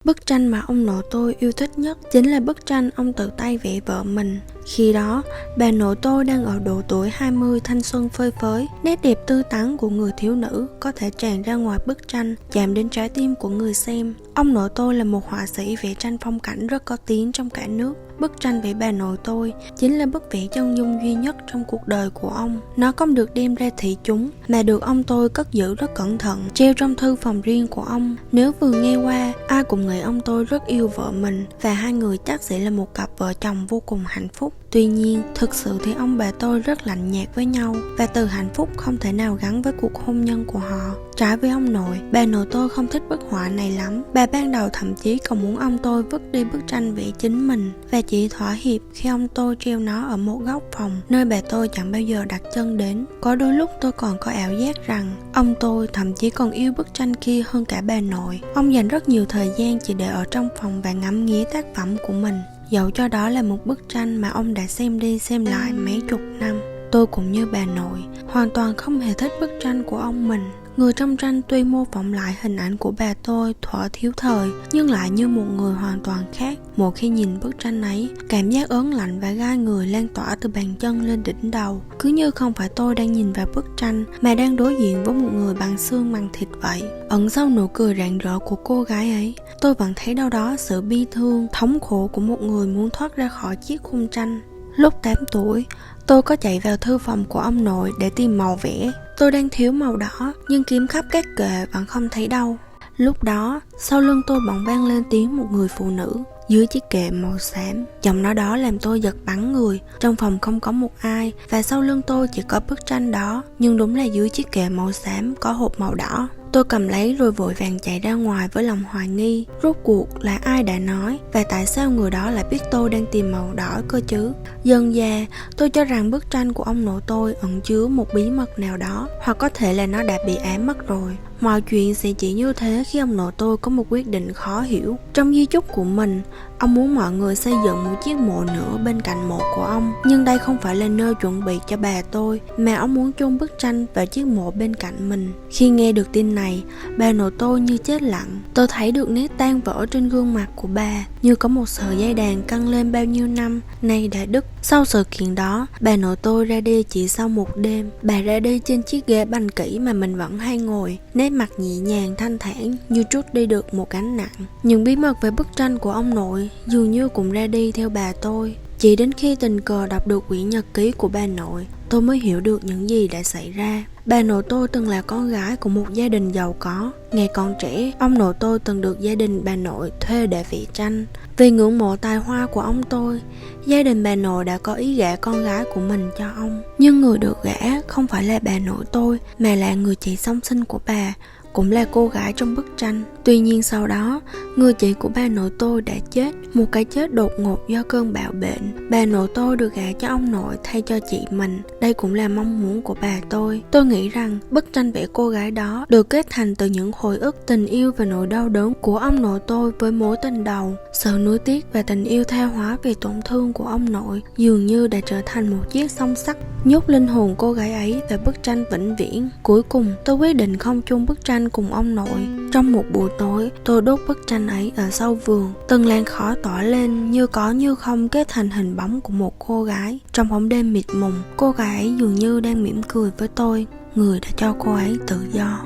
Bức tranh mà ông nội tôi yêu thích nhất chính là bức tranh ông tự tay vẽ vợ mình. Khi đó, bà nội tôi đang ở độ tuổi 20 thanh xuân phơi phới, nét đẹp tươi tắn của người thiếu nữ có thể tràn ra ngoài bức tranh, chạm đến trái tim của người xem. Ông nội tôi là một họa sĩ vẽ tranh phong cảnh rất có tiếng trong cả nước. Bức tranh vẽ bà nội tôi chính là bức vẽ chân dung duy nhất trong cuộc đời của ông. Nó không được đem ra thị chúng mà được ông tôi cất giữ rất cẩn thận, treo trong thư phòng riêng của ông. Nếu vừa nghe qua, ai cũng nghĩ ông tôi rất yêu vợ mình và hai người chắc sẽ là một cặp vợ chồng vô cùng hạnh phúc. Tuy nhiên, thực sự thì ông bà tôi rất lạnh nhạt với nhau và từ hạnh phúc không thể nào gắn với cuộc hôn nhân của họ. Trái với ông nội, bà nội tôi không thích bức họa này lắm. Bà ban đầu thậm chí còn muốn ông tôi vứt đi bức tranh vẽ chính mình và chỉ thỏa hiệp khi ông tôi treo nó ở một góc phòng nơi bà tôi chẳng bao giờ đặt chân đến. Có đôi lúc tôi còn có ảo giác rằng ông tôi thậm chí còn yêu bức tranh kia hơn cả bà nội. Ông dành rất nhiều thời gian chỉ để ở trong phòng và ngắm nghía tác phẩm của mình, dẫu cho đó là một bức tranh mà ông đã xem đi xem lại mấy chục năm. Tôi cũng như bà nội, hoàn toàn không hề thích bức tranh của ông mình. Người trong tranh tuy mô phỏng lại hình ảnh của bà tôi thuở thiếu thời, nhưng lại như một người hoàn toàn khác. Mỗi khi nhìn bức tranh ấy, cảm giác ớn lạnh và gai người lan tỏa từ bàn chân lên đỉnh đầu. Cứ như không phải tôi đang nhìn vào bức tranh, mà đang đối diện với một người bằng xương bằng thịt vậy. Ẩn sau nụ cười rạng rỡ của cô gái ấy, tôi vẫn thấy đâu đó sự bi thương, thống khổ của một người muốn thoát ra khỏi chiếc khung tranh. Lúc 8 tuổi, tôi có chạy vào thư phòng của ông nội để tìm màu vẽ. Tôi đang thiếu màu đỏ, nhưng kiếm khắp các kệ vẫn không thấy đâu. Lúc đó, sau lưng tôi bỗng vang lên tiếng một người phụ nữ dưới chiếc kệ màu xám. Giọng nói đó làm tôi giật bắn người. Trong phòng không có một ai và sau lưng tôi chỉ có bức tranh đó, nhưng đúng là dưới chiếc kệ màu xám có hộp màu đỏ. Tôi cầm lấy rồi vội vàng chạy ra ngoài với lòng hoài nghi. Rốt cuộc là ai đã nói và tại sao người đó lại biết tôi đang tìm màu đỏ cơ chứ? Dần dà, tôi cho rằng bức tranh của ông nội tôi ẩn chứa một bí mật nào đó, hoặc có thể là nó đã bị ám mất rồi. Mọi chuyện sẽ chỉ như thế khi ông nội tôi có một quyết định khó hiểu. Trong di chúc của mình, ông muốn mọi người xây dựng một chiếc mộ nữa bên cạnh mộ của ông. Nhưng đây không phải là nơi chuẩn bị cho bà tôi, mà ông muốn chôn bức tranh vào chiếc mộ bên cạnh mình. Khi nghe được tin này, bà nội tôi như chết lặng. Tôi thấy được nét tan vỡ trên gương mặt của bà, như có một sợi dây đàn căng lên bao nhiêu năm nay đã đứt. Sau sự kiện đó, bà nội tôi ra đi chỉ sau một đêm. Bà ra đi trên chiếc ghế bành kỹ mà mình vẫn hay ngồi, nét mặt nhẹ nhàng thanh thản như trút đi được một gánh nặng. Những bí mật về bức tranh của ông nội dường như cũng ra đi theo bà tôi. Chỉ đến khi tình cờ đọc được quyển nhật ký của bà nội, tôi mới hiểu được những gì đã xảy ra. Bà nội tôi từng là con gái của một gia đình giàu có. Ngày còn trẻ, ông nội tôi từng được gia đình bà nội thuê để vẽ tranh. Vì ngưỡng mộ tài hoa của ông tôi, gia đình bà nội đã có ý gả con gái của mình cho ông. Nhưng người được gả không phải là bà nội tôi, mà là người chị song sinh của bà, cũng là cô gái trong bức tranh. Tuy nhiên sau đó, người chị của bà nội tôi đã chết, một cái chết đột ngột do cơn bạo bệnh. Bà nội tôi được gả cho ông nội thay cho chị mình. Đây cũng là mong muốn của bà tôi. Tôi nghĩ rằng bức tranh vẽ cô gái đó được kết thành từ những hồi ức tình yêu và nỗi đau đớn của ông nội tôi với mối tình đầu. Sự nuối tiếc và tình yêu tha hóa vì tổn thương của ông nội dường như đã trở thành một chiếc song sắt nhốt linh hồn cô gái ấy vào bức tranh vĩnh viễn. Cuối cùng, tôi quyết định không chung bức tranh cùng ông nội. Trong một buổi tối, tôi đốt bức tranh ấy ở sau vườn. Từng làn khói tỏa lên như có như không kết thành hình bóng của một cô gái. Trong bóng đêm mịt mùng, cô gái ấy dường như đang mỉm cười với tôi, người đã cho cô ấy tự do.